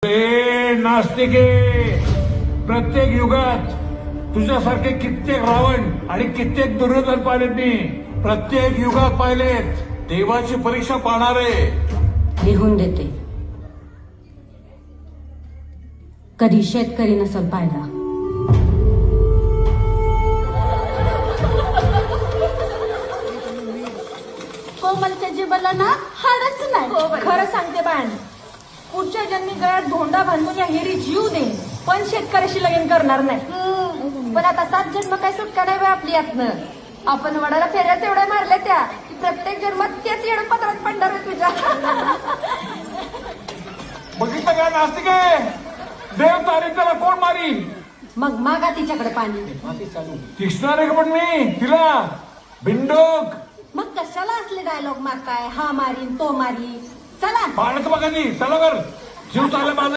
ए नास्तिके, प्रत्येक युगात तुझ्यासारखे कित्येक रावण आणि कित्येक दुर्योधन पाहिलेत मी. प्रत्येक युगात पाहिलेत. देवाची परीक्षा पाहणारे. लिहून देते. कधी शेतकरी नसल पाहिला. कोमलच्या जीवाला ना हाडच नाही. खरं सांगते बाण, पुढच्या जन्मी गळ्यात धोंडा बांधून या हिरी जीव दे, पण शेतकऱ्याशी लगीन करणार नाही. पण आता 7 जन्म काय सुटका नाही बा आपली यातनं. आपण वडाला फेऱ्याच एवढ्या मारल्या त्या की प्रत्येक जन्मात तेच येणं पत्रात पडणार आहे तुझ्या. बघितलं का नास्तिके, देव तारीखाला कोण मारी. मग मागा तिच्याकडे पाणी. दिसणार आहे का पण मी तिला बिंडोक. मग कशाला असले डायलॉग मारताय. हा मारीन तो मारी. चला पाण्यात बघा नी चला वर जीव चालला माझा.